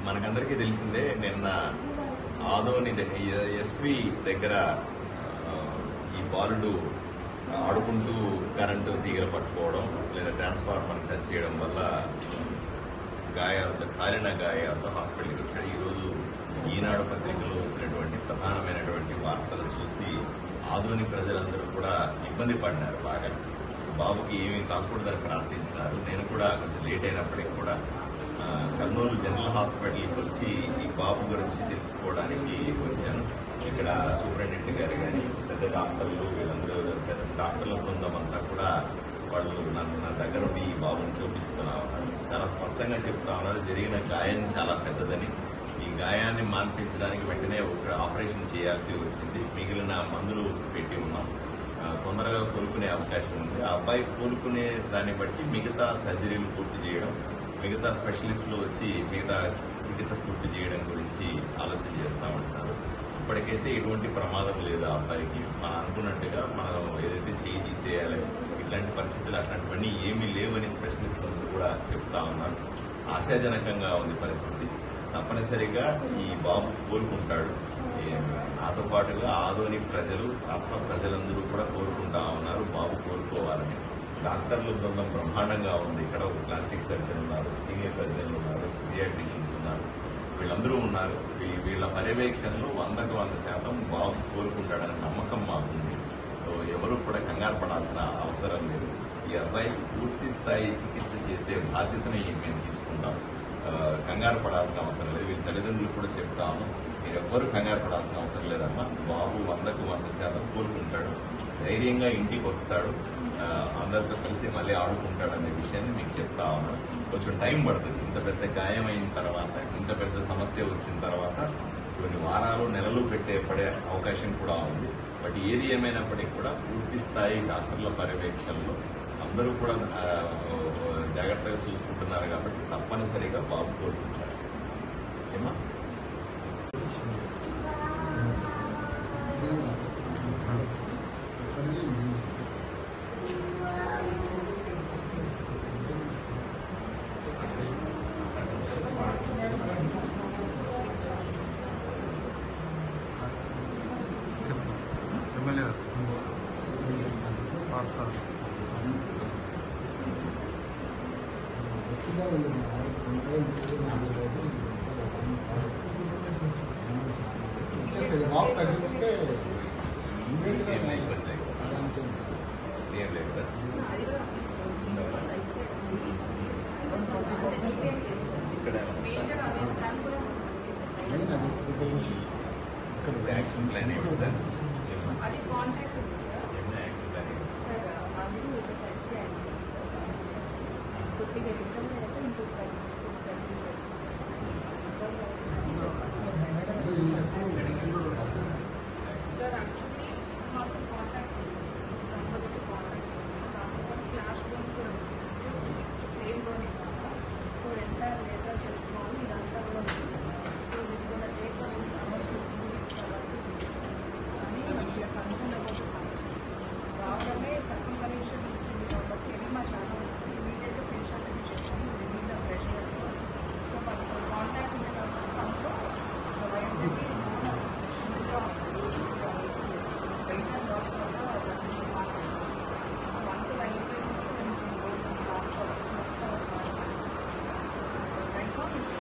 మనకందరికీ తెలిసిందే నిన్న ఆదోని ఎస్వి దగ్గర ఈ బాలుడు ఆడుకుంటూ కరెంటు తీగలు పట్టుకోవడం లేదా ట్రాన్స్ఫార్మర్ టచ్ చేయడం వల్ల గాయాలతో కాలిన గాయాలతో హాస్పిటల్కి వచ్చాడు. ఈరోజు ఈనాడు పత్రికలో వచ్చినటువంటి ప్రధానమైనటువంటి వార్తలు చూసి ఆధునిక ప్రజలందరూ కూడా ఇబ్బంది పడినారు. బాగా బాబుకి ఏమీ కాకూడదని ప్రార్థించినారు. నేను కూడా కొంచెం లేట్ అయినప్పటికీ కూడా కర్నూలు జనరల్ హాస్పిటల్కి వచ్చి ఈ బాబు గురించి తెలుసుకోవడానికి వచ్చాను. ఇక్కడ సూపరింటెండెంట్ గారు కానీ పెద్ద డాక్టర్లు వీళ్ళందరూ పెద్ద డాక్టర్ల బృందం అంతా కూడా వాళ్ళు నా దగ్గర ఉండి ఈ బాబుని చూపిస్తున్నా ఉన్నారు. చాలా స్పష్టంగా చెప్తా ఉన్నారు జరిగిన గాయం చాలా పెద్దదని. ఈ గాయాన్ని మాన్పించడానికి వెంటనే ఒక ఆపరేషన్ చేయాల్సి వచ్చింది. మిగిలిన మందులు పెట్టి ఉన్నాం. తొందరగా కోలుకునే అవకాశం ఉంది. ఆ అబ్బాయి కోలుకునే దాన్ని బట్టి మిగతా సర్జరీలు పూర్తి చేయడం, మిగతా స్పెషలిస్టులు వచ్చి మిగతా చికిత్స పూర్తి చేయడం గురించి ఆలోచన చేస్తామంటున్నారు. ఇప్పటికైతే ఎటువంటి ప్రమాదం లేదు ఆ అబ్బాయికి. మనం అనుకున్నట్టుగా మనం ఏదైతే చేయి తీసేయాలి ఇట్లాంటి పరిస్థితులు అట్లాంటివన్నీ ఏమీ లేవని స్పెషలిస్టులు కూడా చెప్తా ఉన్నారు. ఆశాజనకంగా ఉంది పరిస్థితి. తప్పనిసరిగా ఈ బాబు కోలుకుంటాడు. నాతో పాటుగా ఆదోని ప్రజలు, రాష్ట్ర ప్రజలందరూ కూడా కోరుకుంటా ఉన్నారు బాబు కోలుకోవాలని. డాక్టర్ల బృందం బ్రహ్మాండంగా ఉంది. ఇక్కడ ఒక ప్లాస్టిక్ సర్జన్ ఉన్నారు, సీనియర్ సర్జన్లు ఉన్నారు, పీడియాట్రిషియన్స్ ఉన్నారు, వీళ్ళందరూ ఉన్నారు. వీళ్ళ పర్యవేక్షణలో 100% బాబు కోలుకుంటాడనే నమ్మకం మాకుంది. ఎవరు కూడా కంగారు పడాల్సిన అవసరం లేదు. ఈ అబ్బాయికి పూర్తి స్థాయి చికిత్స చేసే బాధ్యతని మేము తీసుకుంటాం. కంగారు పడాల్సిన అవసరం లేదు. వీళ్ళ తల్లిదండ్రులు కూడా చెప్తాము, మీరు ఎవ్వరూ కంగారు పడాల్సిన అవసరం లేదమ్మా, బాబు 100% కోలుకుంటాడు, ధైర్యంగా ఇంటికి వస్తాడు, అందరితో కలిసి మళ్ళీ ఆడుకుంటాడు అనే విషయాన్ని మీకు చెప్తా ఉన్నాను. కొంచెం టైం పడుతుంది. ఇంత పెద్ద గాయం అయిన తర్వాత, ఇంత పెద్ద సమస్య వచ్చిన తర్వాత కొన్ని వారాలు నెలలు పడే అవకాశం కూడా ఉంది. బట్ ఏది ఏమైనప్పటికీ కూడా పూర్తి స్థాయి డాక్టర్ల పర్యవేక్షణలో అందరూ కూడా జాగ్రత్తగా చూసుకుంటున్నారు కాబట్టి తప్పనిసరిగా బాబు కోరుకుంటారు. ఏమా బాబు తగ్గిపోతే ఏం లేదు కదా. ఇక్కడ యాక్షన్ ప్లాన్ ఏమిటి సార్? యాక్షన్ ప్లాన్ ఏంటి?